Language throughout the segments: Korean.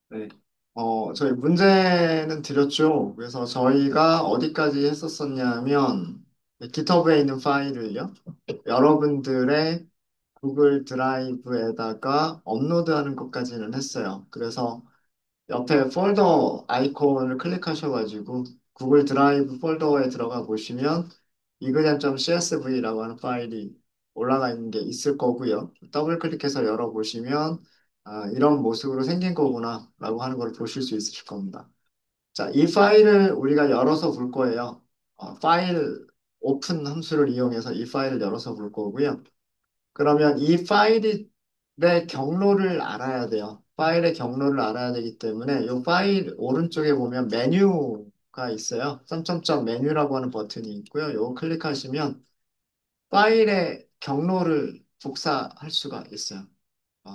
네. 저희 문제는 드렸죠. 그래서 저희가 어디까지 했었었냐면, GitHub에 있는 파일을요, 여러분들의 구글 드라이브에다가 업로드하는 것까지는 했어요. 그래서 옆에 폴더 아이콘을 클릭하셔가지고, 구글 드라이브 폴더에 들어가 보시면, 이그젠.csv라고 하는 파일이 올라가 있는 게 있을 거고요. 더블 클릭해서 열어보시면, 아, 이런 모습으로 생긴 거구나 라고 하는 걸 보실 수 있으실 겁니다. 자, 이 파일을 우리가 열어서 볼 거예요. 파일 오픈 함수를 이용해서 이 파일을 열어서 볼 거고요. 그러면 이 파일의 경로를 알아야 돼요. 파일의 경로를 알아야 되기 때문에 이 파일 오른쪽에 보면 메뉴가 있어요. 점점점 메뉴라고 하는 버튼이 있고요. 이거 클릭하시면 파일의 경로를 복사할 수가 있어요.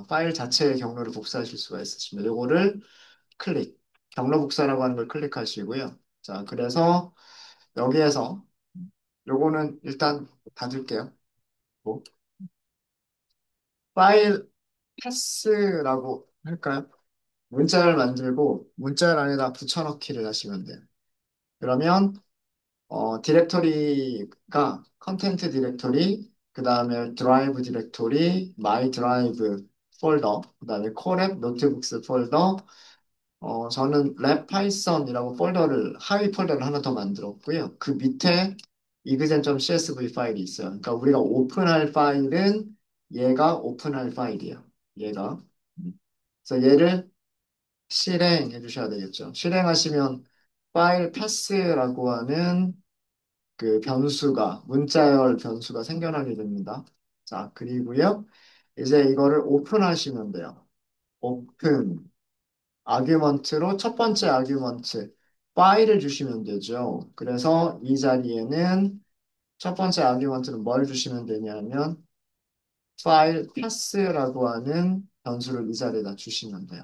파일 자체의 경로를 복사하실 수가 있으십니다. 요거를 클릭, 경로 복사라고 하는 걸 클릭하시고요. 자, 그래서 여기에서 요거는 일단 닫을게요. 뭐, 파일 패스라고 할까요? 문자를 만들고 문자를 안에다 붙여넣기를 하시면 돼요. 그러면 디렉토리가 컨텐트 디렉토리, 그 다음에 드라이브 디렉토리, 마이 드라이브 폴더, 그 다음에 코랩 노트북스 폴더, 저는 랩 파이썬이라고 폴더를, 하위 폴더를 하나 더 만들었고요. 그 밑에 이그젠.csv 파일이 있어요. 그러니까 우리가 오픈할 파일은 얘가 오픈할 파일이에요. 얘가. 그래서 얘를 실행해 주셔야 되겠죠. 실행하시면 파일 패스라고 하는 그 변수가, 문자열 변수가 생겨나게 됩니다. 자, 그리고요. 이제 이거를 오픈하시면 돼요. 오픈. 아규먼트로 첫 번째 아규먼트 파일을 주시면 되죠. 그래서 이 자리에는 첫 번째 아규먼트는 뭘 주시면 되냐면 파일 패스라고 하는 변수를 이 자리에다 주시면 돼요.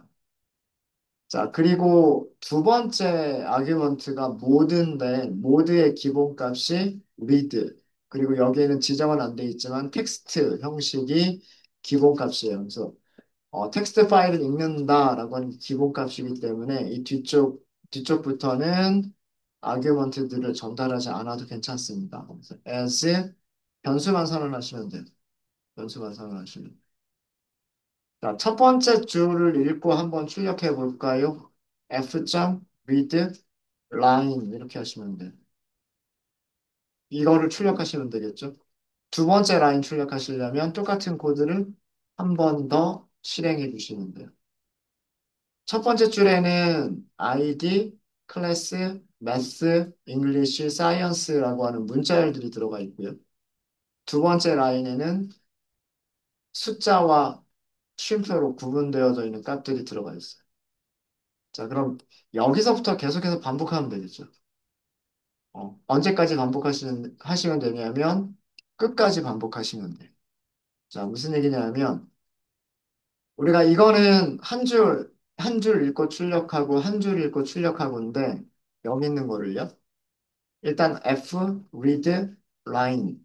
자, 그리고 두 번째 아규먼트가 모드인데 모드의 기본값이 read. 그리고 여기에는 지정은 안 돼 있지만 텍스트 형식이 기본값이에요. 그래서 텍스트 파일을 읽는다라고 하는 기본값이기 때문에 이 뒤쪽부터는 아규먼트들을 전달하지 않아도 괜찮습니다. 그래서 as 변수만 선언하시면 돼요. 변수만 선언하시면. 자, 첫 번째 줄을 읽고 한번 출력해 볼까요? f.read line 이렇게 하시면 돼요. 이거를 출력하시면 되겠죠? 두 번째 라인 출력하시려면 똑같은 코드를 한 번 더 실행해 주시면 돼요. 첫 번째 줄에는 ID, 클래스, 매스, 잉글리시, 사이언스라고 하는 문자열들이 들어가 있고요. 두 번째 라인에는 숫자와 쉼표로 구분되어져 있는 값들이 들어가 있어요. 자, 그럼 여기서부터 계속해서 반복하면 되겠죠. 언제까지 하시면 되냐면 끝까지 반복하시면 돼요. 자, 무슨 얘기냐면 우리가 이거는 한 줄 읽고 출력하고 한 줄 읽고 출력하고인데 여기 있는 거를요. 일단 F, read, line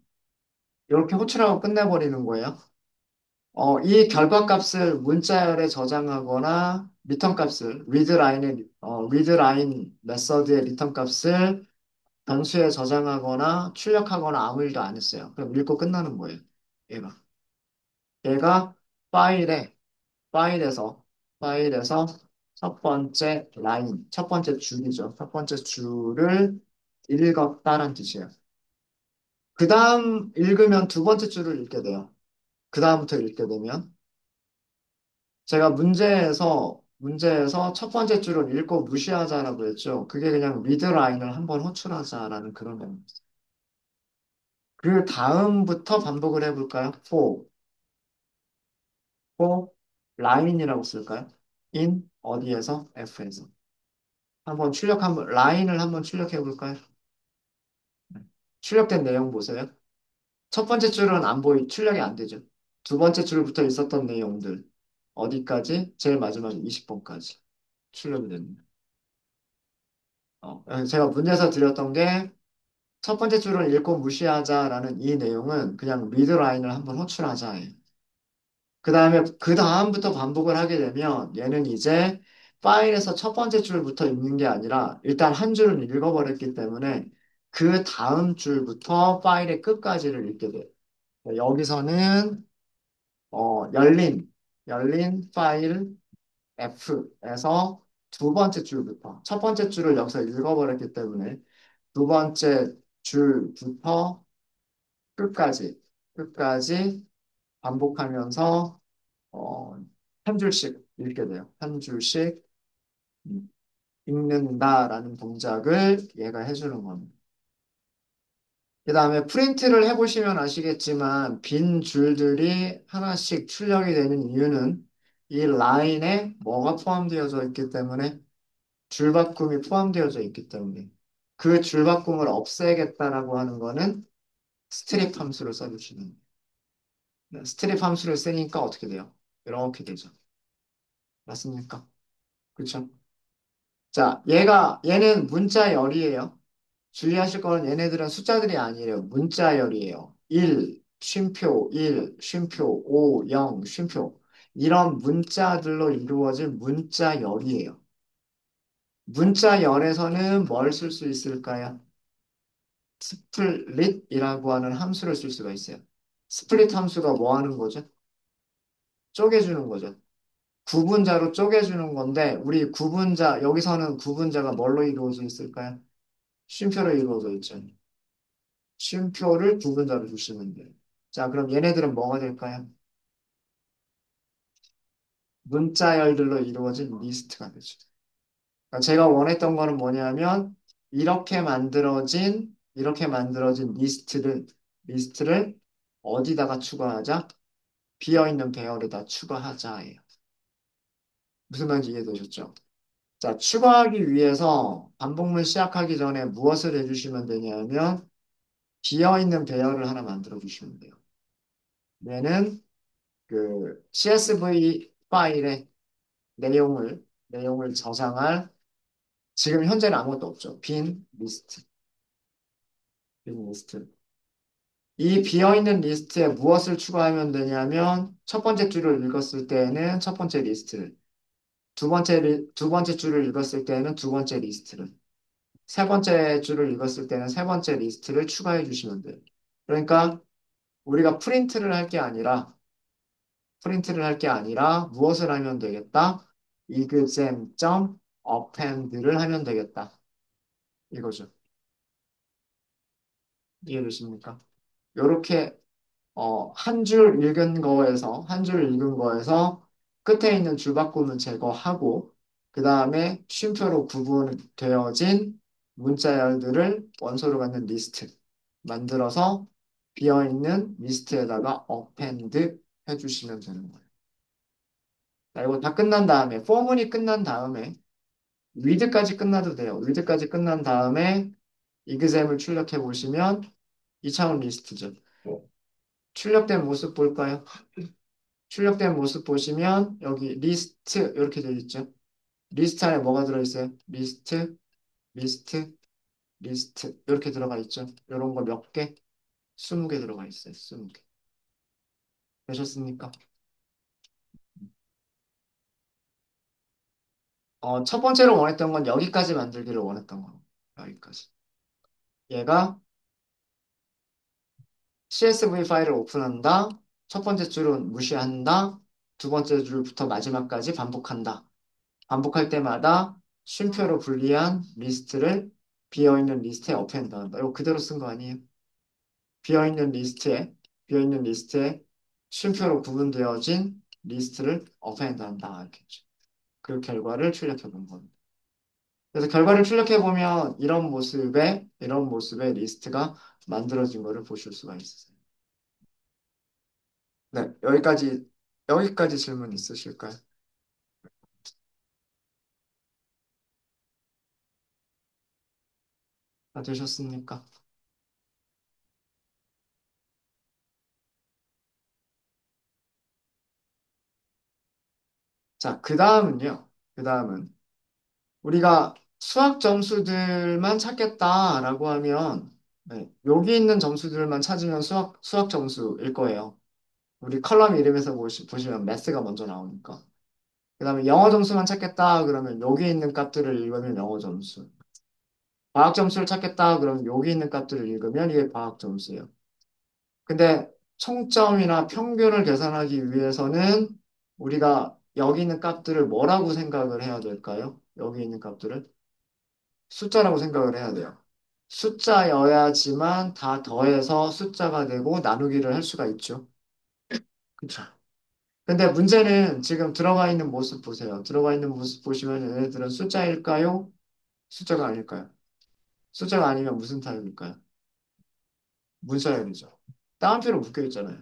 이렇게 호출하고 끝내버리는 거예요. 이 결과값을 문자열에 저장하거나 리턴 값을 read line 메서드의 리턴 값을 변수에 저장하거나 출력하거나 아무 일도 안 했어요. 그럼 읽고 끝나는 거예요. 얘가. 얘가 파일에 파일에서 파일에서 첫 번째 라인, 첫 번째 줄이죠. 첫 번째 줄을 읽었다는 뜻이에요. 그 다음 읽으면 두 번째 줄을 읽게 돼요. 그 다음부터 읽게 되면 제가 문제에서 첫 번째 줄을 읽고 무시하자라고 했죠. 그게 그냥 리드 라인을 한번 호출하자라는 그런 겁니다. 그 다음부터 반복을 해볼까요? for line이라고 쓸까요? in 어디에서? f에서. 라인을 한번 출력해 볼까요? 출력된 내용 보세요. 첫 번째 줄은 출력이 안 되죠. 두 번째 줄부터 있었던 내용들. 어디까지? 제일 마지막 20번까지 출력이 됩니다. 제가 문제에서 드렸던 게 첫 번째 줄을 읽고 무시하자라는 이 내용은 그냥 리드 라인을 한번 호출하자예요. 그 다음에 그 다음부터 반복을 하게 되면 얘는 이제 파일에서 첫 번째 줄부터 읽는 게 아니라 일단 한 줄은 읽어버렸기 때문에 그 다음 줄부터 파일의 끝까지를 읽게 돼요. 여기서는 열린 파일 F에서 두 번째 줄부터 첫 번째 줄을 여기서 읽어버렸기 때문에 두 번째 줄부터 끝까지 반복하면서 어, 한 줄씩 읽게 돼요. 한 줄씩 읽는다라는 동작을 얘가 해주는 겁니다. 그 다음에 프린트를 해보시면 아시겠지만 빈 줄들이 하나씩 출력이 되는 이유는 이 라인에 뭐가 포함되어져 있기 때문에 줄바꿈이 포함되어져 있기 때문에 그 줄바꿈을 없애겠다라고 하는 거는 스트립 함수를 써주시는 거예요. 스트립 함수를 쓰니까 어떻게 돼요? 이렇게 되죠. 맞습니까? 그렇죠? 자, 얘는 문자열이에요. 주의하실 거는 얘네들은 숫자들이 아니에요. 문자열이에요. 1, 쉼표, 5, 0, 쉼표. 이런 문자들로 이루어진 문자열이에요. 문자열에서는 뭘 쓸 수 있을까요? 스플릿이라고 하는 함수를 쓸 수가 있어요. 스플릿 함수가 뭐 하는 거죠? 쪼개주는 거죠. 구분자로 쪼개주는 건데, 우리 구분자, 여기서는 구분자가 뭘로 이루어져 있을까요? 쉼표로 이루어져 있죠. 쉼표를 구분자로 주시면 돼요. 자, 그럼 얘네들은 뭐가 될까요? 문자열들로 이루어진 리스트가 되죠. 그러니까 제가 원했던 거는 뭐냐면, 이렇게 만들어진 리스트를 어디다가 추가하자? 비어있는 배열에다 추가하자예요. 무슨 말인지 이해되셨죠? 자, 추가하기 위해서 반복문 시작하기 전에 무엇을 해주시면 되냐면, 비어있는 배열을 하나 만들어 주시면 돼요. 얘는 그 CSV 파일에 내용을 저장할 지금 현재는 아무것도 없죠. 빈 리스트. 이 비어있는 리스트에 무엇을 추가하면 되냐면 첫 번째 줄을 읽었을 때에는 첫 번째 리스트를 두 번째 줄을 읽었을 때에는 두 번째 리스트를 세 번째 줄을 읽었을 때는 세 번째 리스트를 추가해 주시면 돼요. 그러니까 우리가 프린트를 할 게 아니라 무엇을 하면 되겠다? exam.append를 하면 되겠다. 이거죠. 이해되십니까? 요렇게 한 줄 읽은 거에서 끝에 있는 줄바꿈은 제거하고 그 다음에 쉼표로 구분되어진 문자열들을 원소로 갖는 리스트 만들어서 비어있는 리스트에다가 append 해주시면 되는 거예요. 자, 이거 다 끝난 다음에 포문이 끝난 다음에 위드까지 끝나도 돼요. 위드까지 끝난 다음에 이그잼을 출력해 보시면 2차원 리스트죠. 출력된 모습 볼까요? 출력된 모습 보시면 여기 리스트 이렇게 되어 있죠. 리스트 안에 뭐가 들어있어요? 리스트, 리스트 이렇게 들어가 있죠. 이런 거 몇 개? 20개 들어가 있어요. 20개. 되셨습니까? 첫 번째로 원했던 건 여기까지 만들기를 원했던 거. 여기까지. 얘가 CSV 파일을 오픈한다. 첫 번째 줄은 무시한다. 두 번째 줄부터 마지막까지 반복한다. 반복할 때마다 쉼표로 분리한 리스트를 비어있는 리스트에 어펜드 한다. 이거 그대로 쓴 거 아니에요? 비어있는 리스트에, 비어있는 리스트에 쉼표로 구분되어진 리스트를 어펜드 한다. 이렇게죠. 그 결과를 출력해 본 겁니다. 그래서 결과를 출력해 보면 이런 모습의 리스트가 만들어진 것을 보실 수가 있어요. 네, 여기까지 질문 있으실까요? 다 되셨습니까? 자, 그 다음은 우리가 수학 점수들만 찾겠다라고 하면 네, 여기 있는 점수들만 찾으면 수학 점수일 거예요. 우리 컬럼 이름에서 보시면 매스가 먼저 나오니까. 그 다음에 영어 점수만 찾겠다 그러면 여기 있는 값들을 읽으면 영어 점수. 과학 점수를 찾겠다 그러면 여기 있는 값들을 읽으면 이게 과학 점수예요. 근데 총점이나 평균을 계산하기 위해서는 우리가 여기 있는 값들을 뭐라고 생각을 해야 될까요? 여기 있는 값들을 숫자라고 생각을 해야 돼요. 숫자여야지만 다 더해서 숫자가 되고 나누기를 할 수가 있죠. 그쵸? 근데 문제는 지금 들어가 있는 모습 보세요. 들어가 있는 모습 보시면 얘네들은 숫자일까요? 숫자가 아닐까요? 숫자가 아니면 무슨 타입일까요? 문자열이죠. 따옴표로 묶여 있잖아요.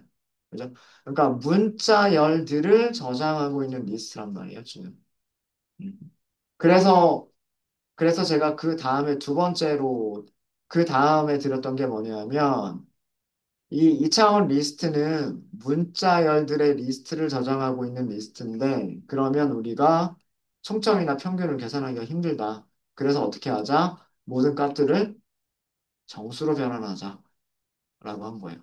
그죠? 그러니까 문자열들을 저장하고 있는 리스트란 말이에요, 지금. 음. 그래서, 그래서 제가 그 다음에 두 번째로, 그 다음에 드렸던 게 뭐냐면, 이 2차원 리스트는 문자열들의 리스트를 저장하고 있는 리스트인데, 그러면 우리가 총점이나 평균을 계산하기가 힘들다. 그래서 어떻게 하자? 모든 값들을 정수로 변환하자라고 한 거예요.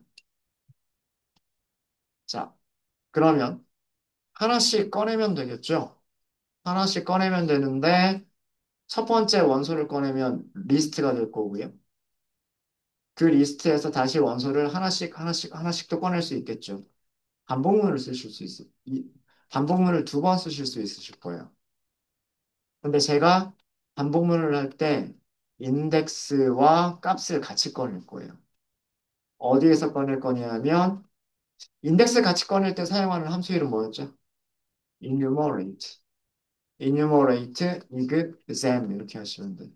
자, 그러면 하나씩 꺼내면 되겠죠? 하나씩 꺼내면 되는데, 첫 번째 원소를 꺼내면 리스트가 될 거고요. 그 리스트에서 다시 원소를 하나씩 또 꺼낼 수 있겠죠. 반복문을 쓰실 수 있어요. 반복문을 두 번 쓰실 수 있으실 거예요. 근데 제가 반복문을 할 때 인덱스와 값을 같이 꺼낼 거예요. 어디에서 꺼낼 거냐면, 인덱스 같이 꺼낼 때 사용하는 함수 이름 뭐였죠? enumerate. enumerate, exam 이렇게 하시면 돼요.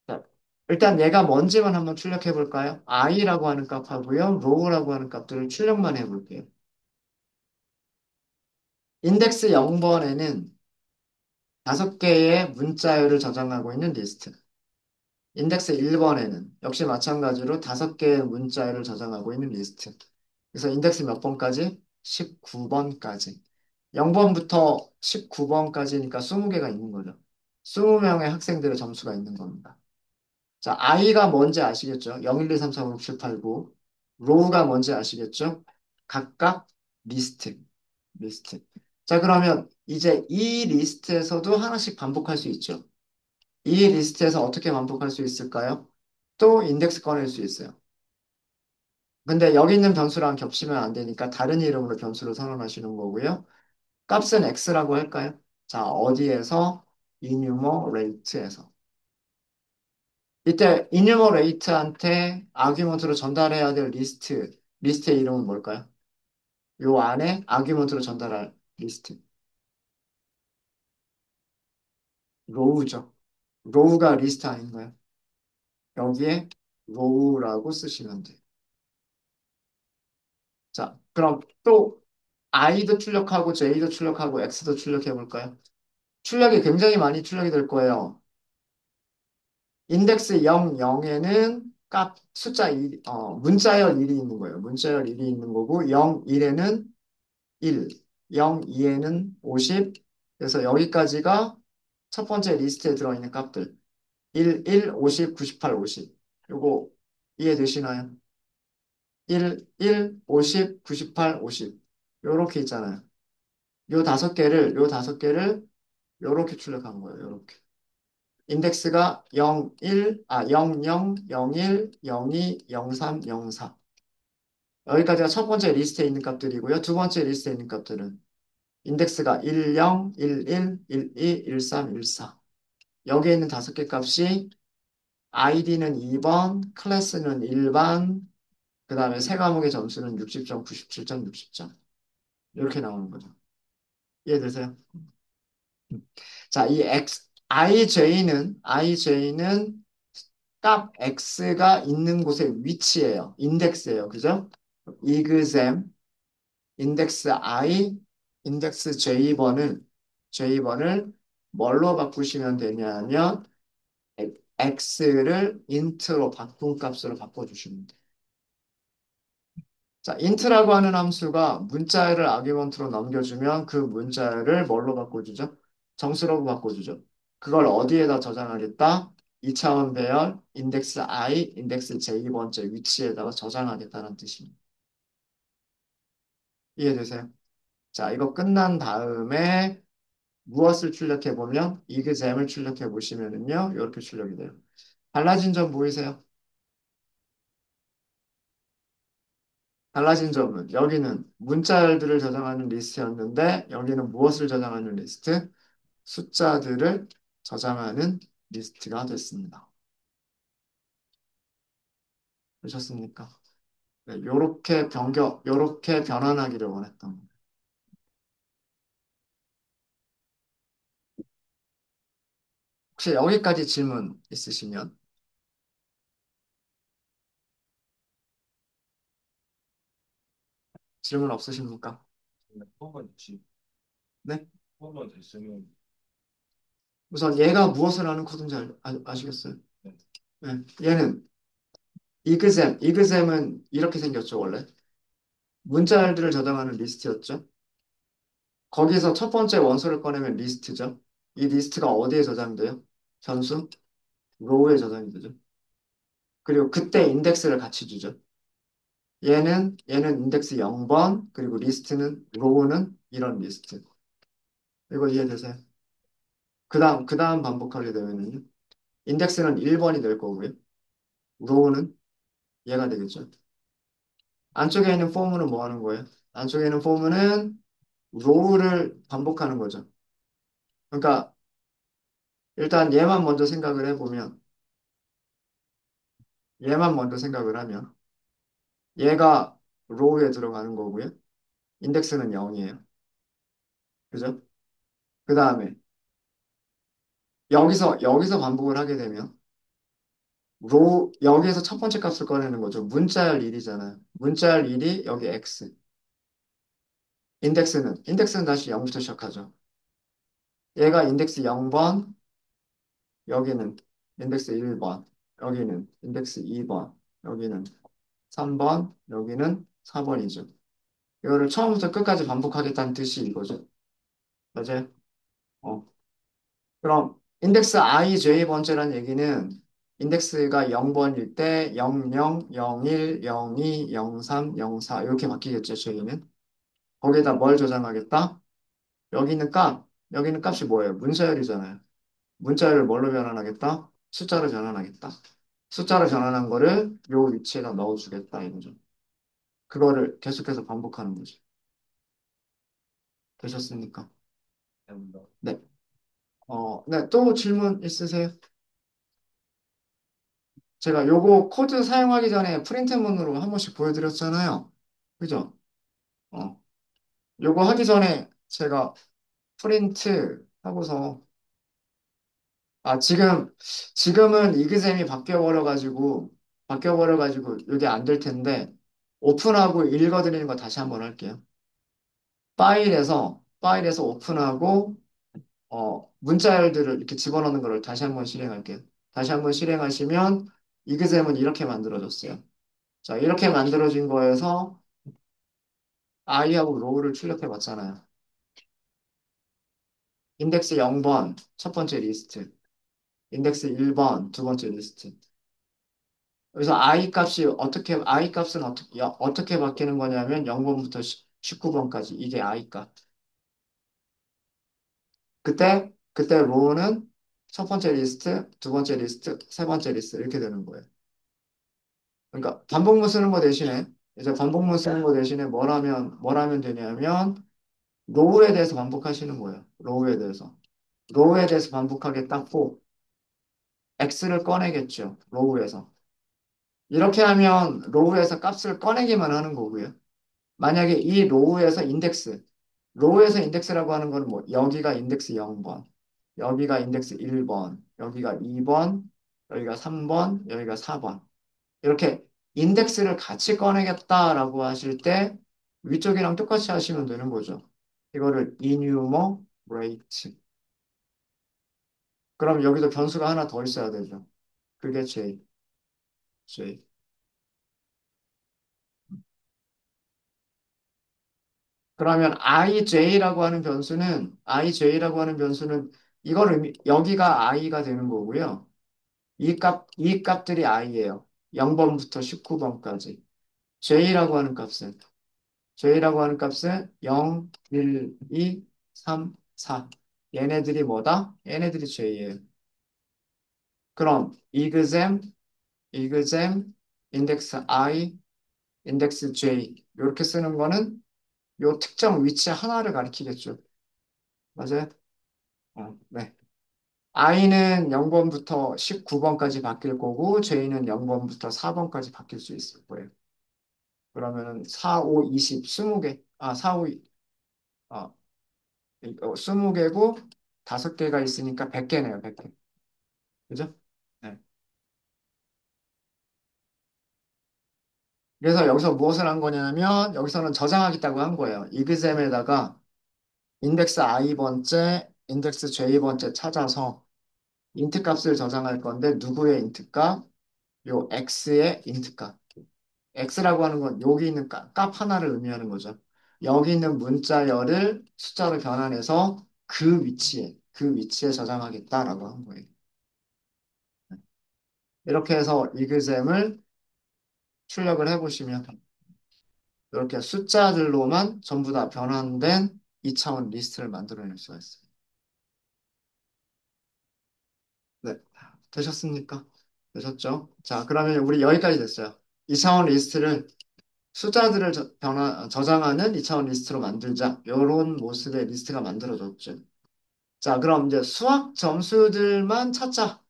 자, 일단 얘가 뭔지만 한번 출력해 볼까요? i라고 하는 값하고요, row라고 하는 값들을 출력만 해 볼게요. 인덱스 0번에는 다섯 개의 문자열을 저장하고 있는 리스트. 인덱스 1번에는 역시 마찬가지로 다섯 개의 문자열을 저장하고 있는 리스트. 그래서 인덱스 몇 번까지? 19번까지. 0번부터 19번까지니까 20개가 있는 거죠. 20명의 학생들의 점수가 있는 겁니다. 자, i가 뭔지 아시겠죠? 0, 1, 2, 3, 4, 5, 6, 7, 8, 9. row가 뭔지 아시겠죠? 각각 리스트. 리스트. 자, 그러면 이제 이 리스트에서도 하나씩 반복할 수 있죠. 이 리스트에서 어떻게 반복할 수 있을까요? 또 인덱스 꺼낼 수 있어요. 근데 여기 있는 변수랑 겹치면 안 되니까 다른 이름으로 변수를 선언하시는 거고요. 값은 x라고 할까요? 자, 어디에서? enumerate에서. 이때 enumerate한테 아규먼트로 전달해야 될 리스트의 이름은 뭘까요? 요 안에 아규먼트로 전달할 리스트. row죠. row가 리스트 아닌가요? 여기에 row라고 쓰시면 돼요. 자, 그럼 또 i도 출력하고 j도 출력하고 x도 출력해 볼까요? 출력이 굉장히 많이 출력이 될 거예요. 인덱스 0, 0에는 값 숫자 1, 문자열 1이 있는 거예요. 문자열 1이 있는 거고 0, 1에는 1, 0, 2에는 50. 그래서 여기까지가 첫 번째 리스트에 들어있는 값들. 1, 1, 50, 98, 50. 요거 이해되시나요? 1, 1, 50, 98, 50. 요렇게 있잖아요. 요 다섯 개를 요렇게 출력한 거예요. 요렇게. 인덱스가 0, 1, 0, 0, 0, 1, 0, 2, 0, 3, 0, 4. 여기까지가 첫 번째 리스트에 있는 값들이고요. 두 번째 리스트에 있는 값들은 인덱스가 1, 0, 1, 1, 1, 2, 1, 3, 1, 4. 여기에 있는 다섯 개 값이 ID는 2번, 클래스는 1반, 그 다음에 세 과목의 점수는 60점, 97점, 60점. 이렇게 나오는 거죠. 이해되세요? 자, IJ는 값 X가 있는 곳의 위치예요. 인덱스예요. 그죠? exam, 인덱스 I, 인덱스 J번을 뭘로 바꾸시면 되냐면 X를 int로 바꾼 값으로 바꿔주시면 돼요. 자, int라고 하는 함수가 문자열을 아규먼트로 넘겨주면 그 문자열을 뭘로 바꿔주죠? 정수로 바꿔주죠. 그걸 어디에다 저장하겠다? 2차원 배열 인덱스 I, 인덱스 J번째 위치에다가 저장하겠다는 뜻입니다. 이해되세요? 자, 이거 끝난 다음에 무엇을 출력해 보면 이그잼을 출력해 보시면은요, 이렇게 출력이 돼요. 달라진 점 보이세요? 달라진 점은 여기는 문자열들을 저장하는 리스트였는데 여기는 무엇을 저장하는 리스트? 숫자들을 저장하는 리스트가 됐습니다. 되셨습니까? 네, 요렇게 변환하기를 원했던 거예요. 혹시 여기까지 질문 있으시면 질문 없으십니까? 포함만 있지. 네? 포함만 됐으면 우선 얘가 무엇을 하는 코드인지 아시겠어요? 네. 네. 얘는 이그잼은 이렇게 생겼죠, 원래. 문자열들을 저장하는 리스트였죠. 거기서 첫 번째 원소를 꺼내면 리스트죠. 이 리스트가 어디에 저장돼요? 변수? 로우에 저장이 되죠. 그리고 그때 인덱스를 같이 주죠. 얘는 인덱스 0번, 그리고 리스트는, 로우는 이런 리스트. 이거 이해되세요? 그 다음 반복하게 되면은 인덱스는 1번이 될 거고요. 로우는 얘가 되겠죠. 안쪽에 있는 포문은 뭐 하는 거예요? 안쪽에 있는 포문은 로우를 반복하는 거죠. 그러니까 일단 얘만 먼저 생각을 하면 얘가 로우에 들어가는 거고요. 인덱스는 0이에요. 그죠? 그 다음에 여기서 반복을 하게 되면 여기에서 첫 번째 값을 꺼내는 거죠. 문자열 1이잖아요. 문자열 1이 여기 x. 인덱스는 다시 0부터 시작하죠. 얘가 인덱스 0번, 여기는 인덱스 1번, 여기는 인덱스 2번, 여기는 3번, 여기는 4번이죠. 이거를 처음부터 끝까지 반복하겠다는 뜻이 이거죠. 맞아요? 어. 그럼 인덱스 ij번째란 얘기는 인덱스가 0번일 때 00, 01, 02, 03, 04 이렇게 바뀌겠죠, 저희는. 거기에다 뭘 저장하겠다? 여기 있는 값이 뭐예요? 문자열이잖아요. 문자열을 뭘로 변환하겠다? 숫자로 전환하겠다. 숫자로 전환한 거를 요 위치에다 넣어주겠다 이거죠. 그거를 계속해서 반복하는 거죠. 되셨습니까? 됩니다. 네. 네, 또 질문 있으세요? 제가 요거 코드 사용하기 전에 프린트문으로 한 번씩 보여드렸잖아요. 그죠? 어, 요거 하기 전에 제가 프린트 하고서, 지금은 이그잼이 바뀌어버려가지고, 이게 안 될 텐데, 오픈하고 읽어드리는 거 다시 한번 할게요. 파일에서 오픈하고, 문자열들을 이렇게 집어넣는 거를 다시 한번 실행할게요. 다시 한번 실행하시면, 이그잼은 이렇게 만들어졌어요. 자, 이렇게 만들어진 거에서, i하고 row를 출력해 봤잖아요. 인덱스 0번 첫 번째 리스트, 인덱스 1번 두 번째 리스트. 여기서 i 값은 어떻게 바뀌는 거냐면 0번부터 19번까지 이게 i 값. 그때 row는 첫 번째 리스트, 두 번째 리스트, 세 번째 리스트 이렇게 되는 거예요. 그러니까 반복문 쓰는 거 대신에 뭘 하면 되냐면 row에 대해서 반복하시는 거예요. row에 대해서 반복하게 닦고 x를 꺼내겠죠. 로우에서. 이렇게 하면 로우에서 값을 꺼내기만 하는 거고요. 만약에 이 로우에서 인덱스라고 하는 건 뭐, 여기가 인덱스 0번, 여기가 인덱스 1번, 여기가 2번, 여기가 3번, 여기가 4번. 이렇게 인덱스를 같이 꺼내겠다라고 하실 때 위쪽이랑 똑같이 하시면 되는 거죠. 이거를 enumerate. 그럼 여기도 변수가 하나 더 있어야 되죠. 그게 J. 그러면 ij라고 하는 변수는 여기가 i가 되는 거고요. 이 값들이 i예요. 0번부터 19번까지. j라고 하는 값은 J라고 하는 값은 0, 1, 2, 3, 4. 얘네들이 뭐다? 얘네들이 J예요. 그럼 이그잼, 인덱스 I, 인덱스 J 이렇게 쓰는 거는 요 특정 위치 하나를 가리키겠죠. 맞아요? 네. I는 0번부터 19번까지 바뀔 거고 J는 0번부터 4번까지 바뀔 수 있을 거예요. 그러면은 4, 5, 20, 20개. 4, 5, 아, 20개고 5개가 있으니까 100개네요, 100개. 그죠? 네. 그래서 여기서 무엇을 한 거냐면 여기서는 저장하겠다고 한 거예요. 이그잼에다가 인덱스 i번째, 인덱스 j번째 찾아서 인트 값을 저장할 건데 누구의 인트 값? 요 x의 인트 값. x라고 하는 건 여기 있는 값 하나를 의미하는 거죠. 여기 있는 문자열을 숫자로 변환해서 그 위치에 저장하겠다라고 한 거예요. 이렇게 해서 이그잼을 출력을 해보시면 이렇게 숫자들로만 전부 다 변환된 2차원 리스트를 만들어낼 수가 있어요. 네, 되셨습니까? 되셨죠? 자, 그러면 우리 여기까지 됐어요. 2차원 리스트를 숫자들을 저장하는 2차원 리스트로 만들자. 이런 모습의 리스트가 만들어졌죠. 자, 그럼 이제 수학 점수들만 찾자.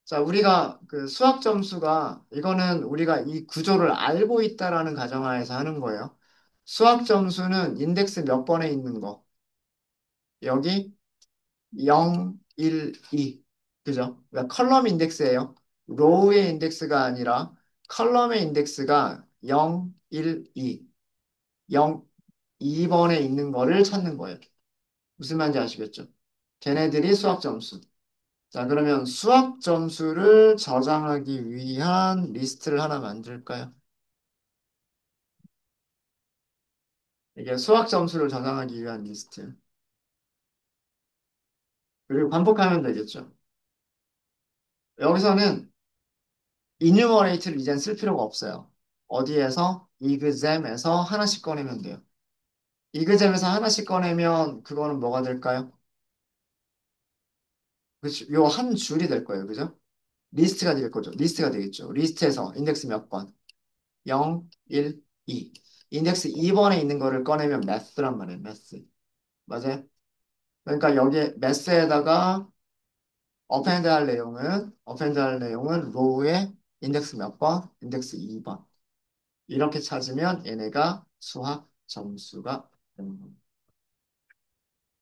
자, 우리가 그 수학 점수가 이거는 우리가 이 구조를 알고 있다라는 가정하에서 하는 거예요. 수학 점수는 인덱스 몇 번에 있는 거. 여기 0, 1, 2. 그죠? 그러니까 컬럼 인덱스예요. 로우의 인덱스가 아니라 컬럼의 인덱스가 0, 1, 2. 0, 2번에 있는 거를 찾는 거예요. 무슨 말인지 아시겠죠? 걔네들이 수학 점수. 자, 그러면 수학 점수를 저장하기 위한 리스트를 하나 만들까요? 이게 수학 점수를 저장하기 위한 리스트. 그리고 반복하면 되겠죠. 여기서는 이뉴머레이트를 이젠 쓸 필요가 없어요. 어디에서? 이그잼에서 하나씩 꺼내면 돼요. 이그잼에서 하나씩 꺼내면 그거는 뭐가 될까요? 그렇죠. 요 한 줄이 될 거예요. 그죠? 리스트가 될 거죠. 리스트가 되겠죠. 리스트에서 인덱스 몇 번? 0, 1, 2. 인덱스 2번에 있는 거를 꺼내면 매스란 말이에요. 매스. 맞아요? 그러니까 여기에 매스에다가 어펜드 할 내용은 로우에 인덱스 몇 번? 인덱스 2번. 이렇게 찾으면 얘네가 수학 점수가 되는 겁니다.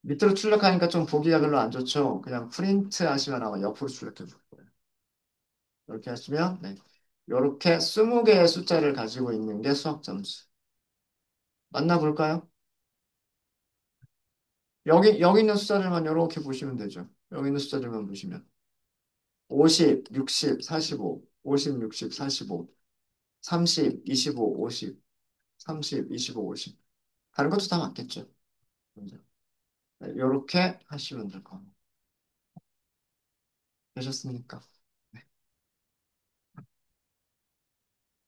밑으로 출력하니까 좀 보기가 별로 안 좋죠. 그냥 프린트 하시면 아마 옆으로 출력해 줄 거예요. 이렇게 하시면 네. 이렇게 20개의 숫자를 가지고 있는 게 수학 점수. 맞나 볼까요? 여기 있는 숫자들만 이렇게 보시면 되죠. 여기 있는 숫자들만 보시면 50, 60, 45, 50, 60, 45, 30, 25, 50, 30, 25, 50. 다른 것도 다 맞겠죠. 네, 이렇게 하시면 될 겁니다. 되셨습니까?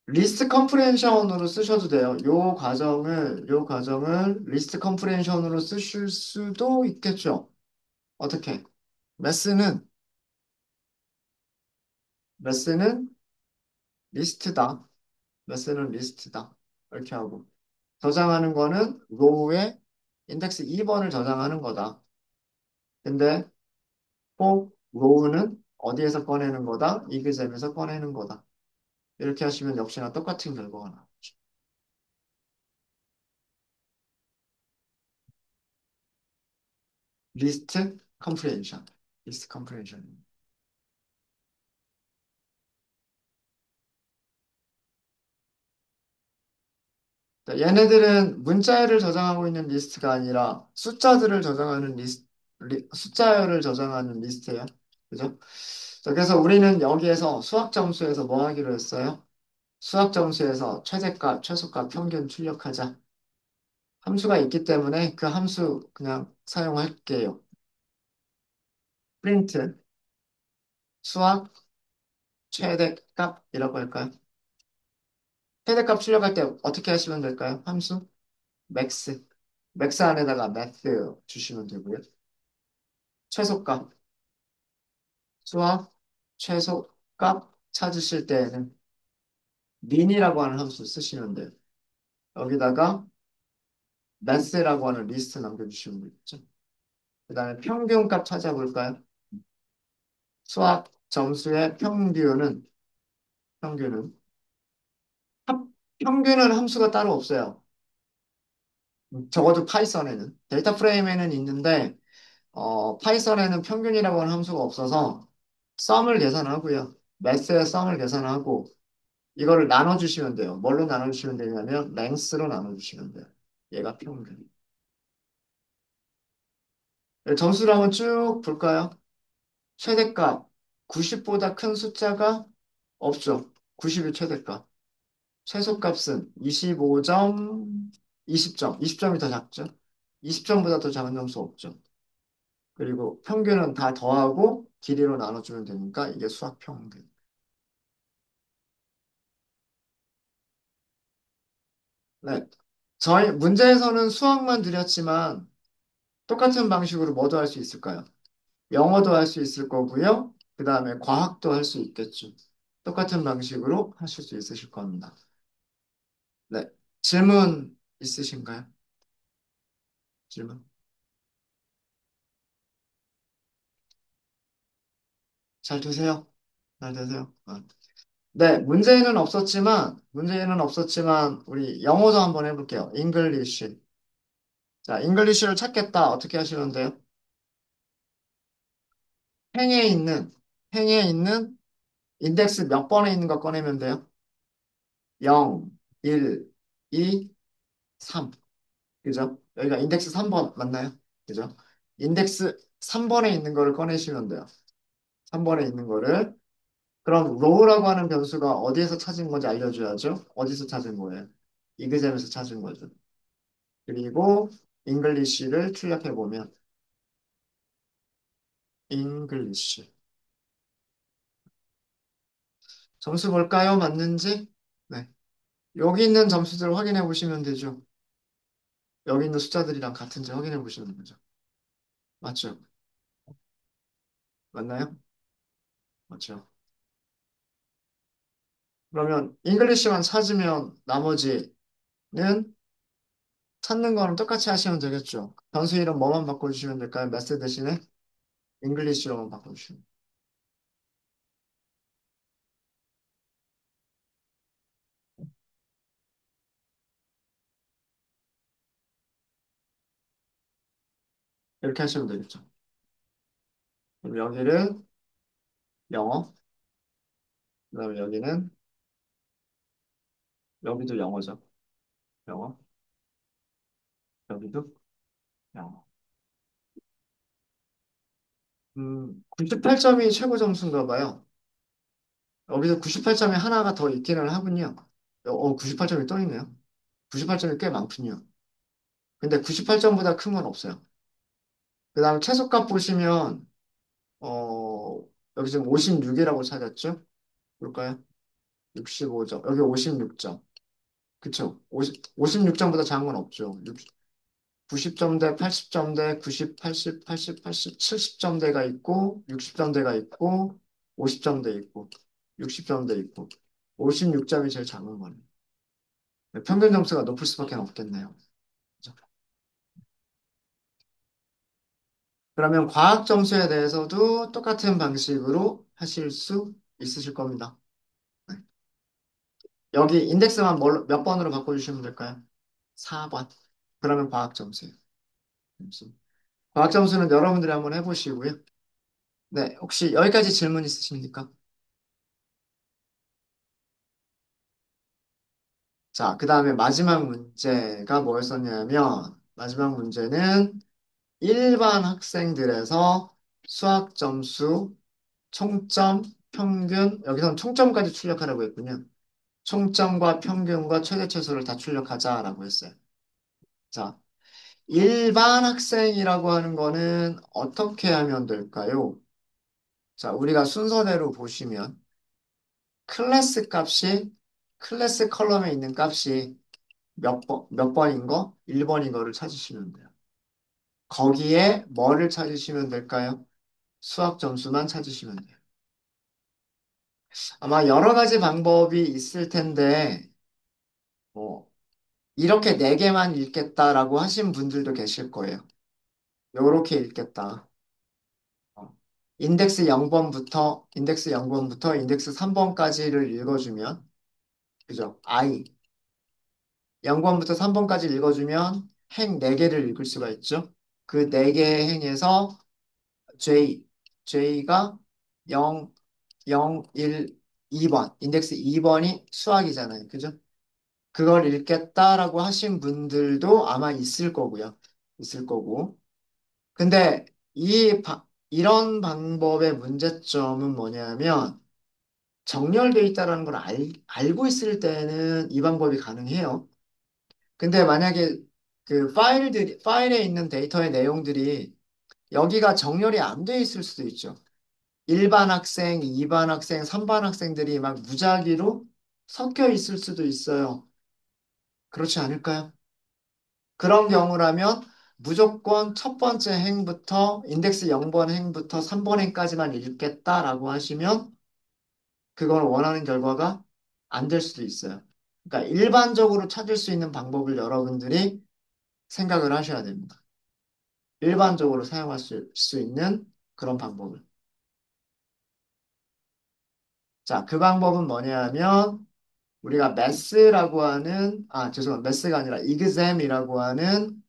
리스트 컴프레hension으로 쓰셔도 돼요. 요 과정을 리스트 컴프레hension으로 쓰실 수도 있겠죠. 어떻게? 매스는, 매스는 리스트다. 매스는 리스트다. 이렇게 하고. 저장하는 거는 로우에 인덱스 2번을 저장하는 거다. 근데 꼭 로우는 어디에서 꺼내는 거다? 이그잼에서 꺼내는 거다. 이렇게 하시면 역시나 똑같은 결과가 나오죠. 리스트 컴프레hension. 리스트 컴프레hension. 얘네들은 문자열을 저장하고 있는 리스트가 아니라 숫자열을 저장하는 리스트예요. 그죠? 자, 그래서 우리는 여기에서 수학 점수에서 뭐 하기로 했어요? 수학 점수에서 최대값, 최소값, 평균 출력하자. 함수가 있기 때문에 그 함수 그냥 사용할게요. 프린트, 수학, 최대값이라고 할까요? 최대값 출력할 때 어떻게 하시면 될까요? 함수? 맥스. 맥스 안에다가 매스 주시면 되고요. 최소값. 수학 최소값 찾으실 때에는 민이라고 하는 함수 쓰시면 돼요. 여기다가 매스라고 하는 리스트 남겨주시면 되겠죠. 그 다음에 평균값 찾아볼까요? 수학 점수의 평균은 합- 평균은 함수가 따로 없어요. 적어도 파이썬에는 데이터 프레임에는 있는데 파이썬에는 평균이라고 하는 함수가 없어서 썸을 계산하고요. 매스의 썸을 계산하고 이거를 나눠주시면 돼요. 뭘로 나눠주시면 되냐면 랭스로 나눠주시면 돼요. 얘가 평균. 점수를 한번 쭉 볼까요? 최대값 90보다 큰 숫자가 없죠. 90이 최대값. 최소값은 25점, 20점. 20점이 더 작죠. 20점보다 더 작은 점수 없죠. 그리고 평균은 다 더하고 길이로 나눠주면 되니까 이게 수학 평균. 네. 저희 문제에서는 수학만 드렸지만 똑같은 방식으로 뭐도 할 수 있을까요? 영어도 할 수 있을 거고요. 그 다음에 과학도 할 수 있겠죠. 똑같은 방식으로 하실 수 있으실 겁니다. 네. 질문 있으신가요? 질문. 잘 되세요? 잘 되세요? 네, 문제는 없었지만, 우리 영어도 한번 해볼게요. English. 자, English를 찾겠다. 어떻게 하시면 돼요? 행에 있는, 행에 있는 인덱스 몇 번에 있는 거 꺼내면 돼요? 0, 1, 2, 3. 그죠? 여기가 인덱스 3번 맞나요? 그죠? 인덱스 3번에 있는 거를 꺼내시면 돼요. 3번에 있는 거를. 그럼 row라고 하는 변수가 어디에서 찾은 건지 알려줘야죠. 어디서 찾은 거예요? 이그잼에서 찾은 거죠. 그리고 English를 출력해 보면 English. 점수 볼까요? 맞는지? 네. 여기 있는 점수들 확인해 보시면 되죠. 여기 있는 숫자들이랑 같은지 확인해 보시면 되죠. 맞죠? 맞나요? 맞죠? 그러면 English만 찾으면 나머지는 찾는 거는 똑같이 하시면 되겠죠. 변수 이름 뭐만 바꿔주시면 될까요? 매스 대신에 English로만 바꿔주시면. 이렇게 하시면 되겠죠. 그럼 여기를 영어, 그다음에 여기도 영어죠. 영어, 여기도 영어. 98점이 최고 점수인가 봐요. 여기서 98점이 하나가 더 있기는 하군요. 98점이 또 있네요. 98점이 꽤 많군요. 근데 98점보다 큰 건 없어요. 그 다음에 최소값 보시면, 어, 여기 지금 56이라고 찾았죠? 볼까요? 65점. 여기 56점. 그쵸? 56점보다 작은 건 없죠. 90점대, 80점대, 90, 80, 80, 80, 70점대가 있고, 60점대가 있고, 50점대 있고, 60점대 있고, 56점이 제일 작은 거네요. 평균 점수가 높을 수밖에 없겠네요. 그죠? 그러면 과학 점수에 대해서도 똑같은 방식으로 하실 수 있으실 겁니다. 네. 여기 인덱스만 몇 번으로 바꿔주시면 될까요? 4번. 그러면 과학 점수예요. 점수. 과학 점수는 여러분들이 한번 해보시고요. 네, 혹시 여기까지 질문 있으십니까? 자, 그 다음에 마지막 문제가 뭐였었냐면, 마지막 문제는 일반 학생들에서 수학 점수, 총점, 평균, 여기서는 총점까지 출력하라고 했군요. 총점과 평균과 최대 최소를 다 출력하자라고 했어요. 자, 일반 학생이라고 하는 거는 어떻게 하면 될까요? 자, 우리가 순서대로 보시면 클래스 컬럼에 있는 값이 몇 번인 거? 1번인 거를 찾으시면 돼요. 거기에 뭐를 찾으시면 될까요? 수학 점수만 찾으시면 돼요. 아마 여러 가지 방법이 있을 텐데, 뭐, 이렇게 네 개만 읽겠다라고 하신 분들도 계실 거예요. 요렇게 읽겠다. 어. 인덱스 0번부터 인덱스 3번까지를 읽어주면, 그죠? I. 0번부터 3번까지 읽어주면 행 4개를 읽을 수가 있죠. 그 4개의 행에서 J, J가 0, 0, 1, 2번, 인덱스 2번이 수학이잖아요. 그죠? 그걸 읽겠다라고 하신 분들도 아마 있을 거고요. 있을 거고. 근데 이런 방법의 문제점은 뭐냐면 정렬돼 있다라는 걸 알고 있을 때는 이 방법이 가능해요. 근데 만약에 그 파일에 있는 데이터의 내용들이 여기가 정렬이 안 돼 있을 수도 있죠. 1반 학생, 2반 학생, 3반 학생들이 막 무작위로 섞여 있을 수도 있어요. 그렇지 않을까요? 그런 경우라면 무조건 첫 번째 행부터 인덱스 0번 행부터 3번 행까지만 읽겠다라고 하시면 그걸 원하는 결과가 안 될 수도 있어요. 그러니까 일반적으로 찾을 수 있는 방법을 여러분들이 생각을 하셔야 됩니다. 일반적으로 사용할 수 있는 그런 방법을. 자, 그 방법은 뭐냐 하면 우리가 죄송합니다. 매스가 아니라 이그잼이라고 하는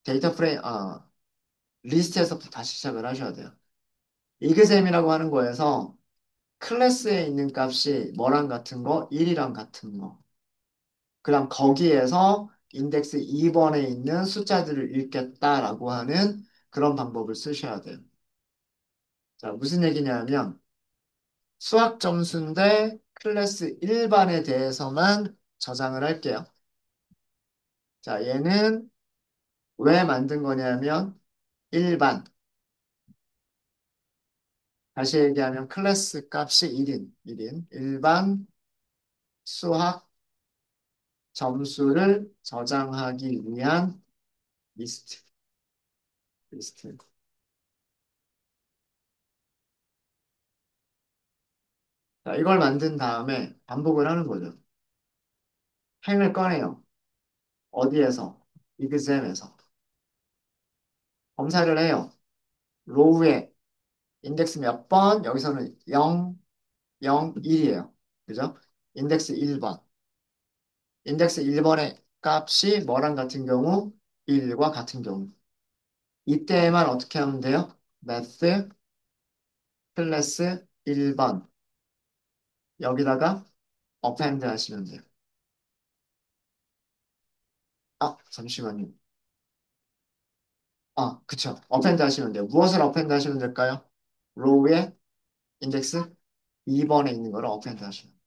데이터 리스트에서부터 다시 시작을 하셔야 돼요. 이그잼이라고 하는 거에서 클래스에 있는 값이 뭐랑 같은 거? 1이랑 같은 거. 그다음 거기에서 인덱스 2번에 있는 숫자들을 읽겠다라고 하는 그런 방법을 쓰셔야 돼요. 자, 무슨 얘기냐면 수학 점수인데 클래스 1반에 대해서만 저장을 할게요. 자, 얘는 왜 만든 거냐면 1반. 다시 얘기하면 클래스 값이 1인 일반 수학 점수를 저장하기 위한 리스트. 리스트. 자, 이걸 만든 다음에 반복을 하는 거죠. 행을 꺼내요. 어디에서? 이그잼에서. 검사를 해요. 로우에 인덱스 몇 번? 여기서는 0, 0, 1이에요. 그죠? 인덱스 1번. 인덱스 1번의 값이 뭐랑 같은 경우? 1과 같은 경우. 이때만 어떻게 하면 돼요? math 클래스 1번. 여기다가 append 하시면 돼요. 잠시만요. 그쵸. append 하시면 돼요. 무엇을 append 하시면 될까요? row에 인덱스 2번에 있는 거를 append 하시면 돼요.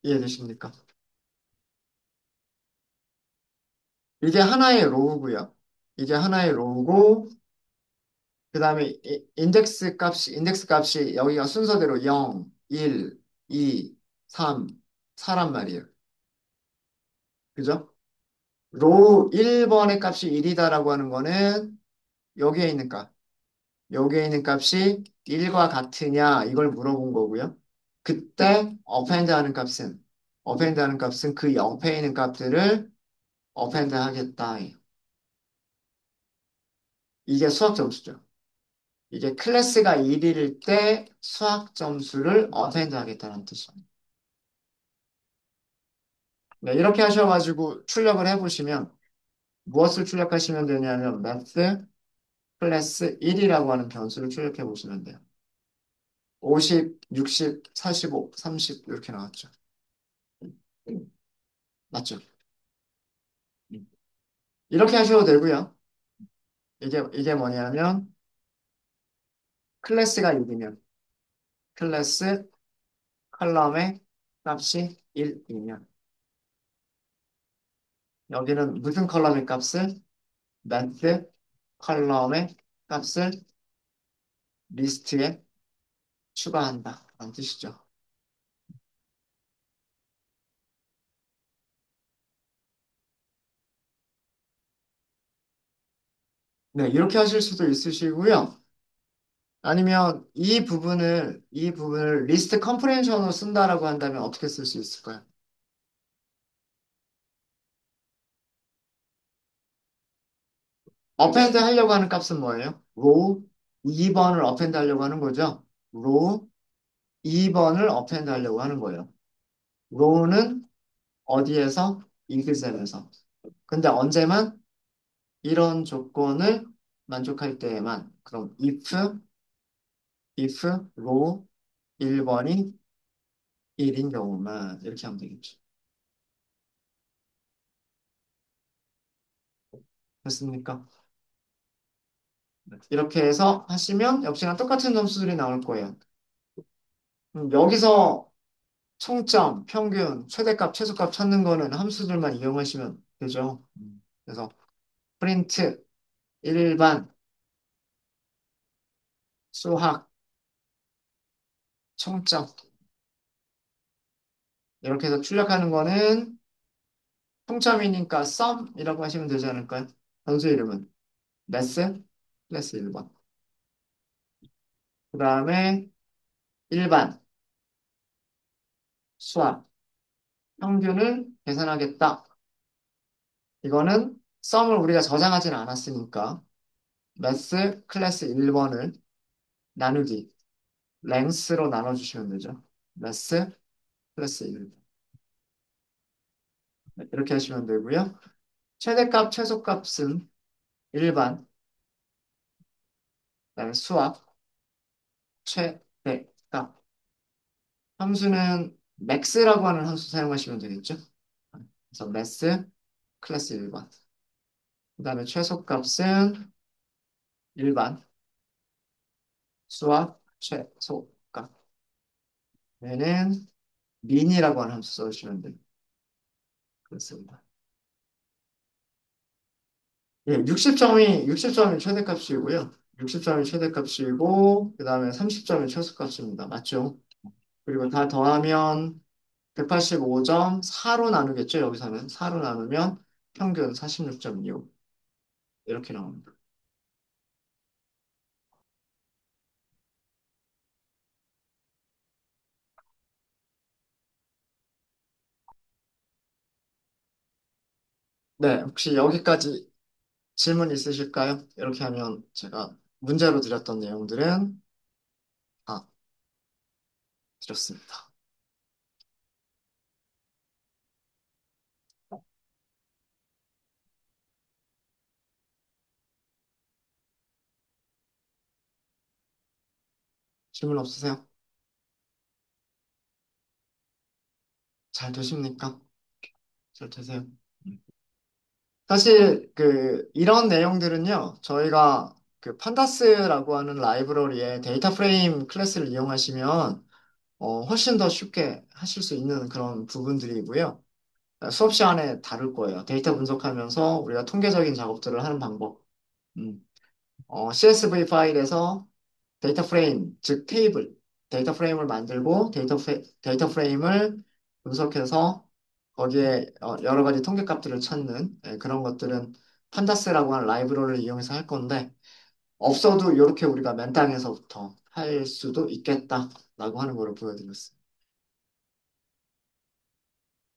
이해되십니까? 이게 하나의 로우고요. 이게 하나의 로우고 그 다음에 인덱스 값이 여기가 순서대로 0, 1, 2, 3, 4란 말이에요. 그죠? 로우 1번의 값이 1이다라고 하는 거는 여기에 있는 값. 여기에 있는 값이 1과 같으냐 이걸 물어본 거고요. 그때 어펜드 하는 값은 그 옆에 있는 값들을 어펜드 하겠다. 이게 수학 점수죠. 이게 클래스가 1일 때 수학 점수를 어텐드 하겠다는 뜻입니다. 네, 이렇게 하셔가지고 출력을 해보시면 무엇을 출력하시면 되냐면 math 클래스 1이라고 하는 변수를 출력해 보시면 돼요. 50, 60, 45, 30 이렇게 나왔죠. 맞죠? 음. 이렇게 하셔도 되고요. 이게 뭐냐면 클래스가 1이면 클래스 컬럼의 값이 1이면 여기는 무슨 컬럼의 값을 math 컬럼의 값을 리스트에 추가한다. 라는 뜻이죠. 네, 이렇게 하실 수도 있으시고요. 아니면 이 부분을 리스트 컴프레hension으로 쓴다라고 한다면 어떻게 쓸 수 있을까요? 어펜드 하려고 하는 값은 뭐예요? row 2번을 어펜드 하려고 하는 거죠. row 2번을 어펜드 하려고 하는 거예요. row는 어디에서? exam에서. 근데 언제만? 이런 조건을 만족할 때에만. 그럼 if row 1번이 1인 경우만 이렇게 하면 되겠죠. 됐습니까? 네. 이렇게 해서 하시면 역시나 똑같은 점수들이 나올 거예요. 여기서 총점, 평균, 최대값, 최소값 찾는 거는 함수들만 이용하시면 되죠. 그래서 프린트, 일반, 수학, 총점 이렇게 해서 출력하는 거는 총점이니까 sum이라고 하시면 되지 않을까요? 선수 이름은 매스 플러스 1번. 그 다음에 일반, 수학, 평균을 계산하겠다. 이거는 sum을 우리가 저장하진 않았으니까 매스 클래스 1번을 나누기 랭스로 나눠주시면 되죠. 매스 플러스 1번. 이렇게 하시면 되고요. 최대값, 최소값은 일반, 그다음에 수학, 최대값. 함수는 max라고 하는 함수 사용하시면 되겠죠. 그래서 max 클래스 1번. 그다음에 최소값은 일반, 수학, 최소값. 얘는 min이라고 하는 함수 써주시면 되겠습니다. 예, 60점이 최대값이고요. 60점이 최대값이고, 그 다음에 30점이 최소값입니다. 맞죠? 그리고 다 더하면 185점 4로 나누겠죠? 여기서는 4로 나누면 평균 46.25 이렇게 나옵니다. 네, 혹시 여기까지 질문 있으실까요? 이렇게 하면 제가 문제로 드렸던 내용들은 다 드렸습니다. 질문 없으세요? 잘 되십니까? 잘 되세요? 사실 이런 내용들은요, 저희가 그 판다스라고 하는 라이브러리에 데이터 프레임 클래스를 이용하시면 훨씬 더 쉽게 하실 수 있는 그런 부분들이고요. 수업 시간에 다룰 거예요. 데이터 분석하면서 우리가 통계적인 작업들을 하는 방법. 음, CSV 파일에서 데이터 프레임, 즉 테이블, 데이터 프레임을 만들고 데이터 프레임을 분석해서 거기에 여러 가지 통계 값들을 찾는 그런 것들은 판다스라고 하는 라이브러리를 이용해서 할 건데 없어도 이렇게 우리가 맨땅에서부터 할 수도 있겠다라고 하는 거를 보여드렸어요.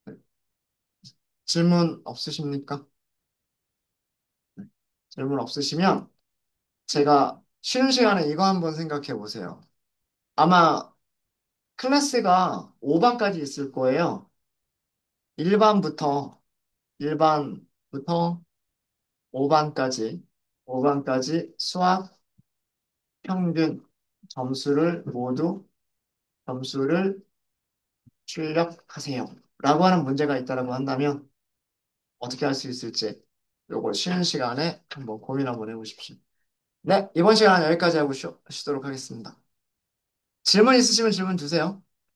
네. 질문 없으십니까? 네. 질문 없으시면 제가 쉬는 시간에 이거 한번 생각해 보세요. 아마 클래스가 5반까지 있을 거예요. 1반부터 1반부터 5반까지 수학 평균 점수를 출력하세요. 라고 하는 문제가 있다라고 한다면 어떻게 할 수 있을지 요걸 쉬는 시간에 한번 고민 한번 해보십시오. 네, 이번 시간은 여기까지 하고 쉬도록 하겠습니다. 질문 있으시면 질문 주세요.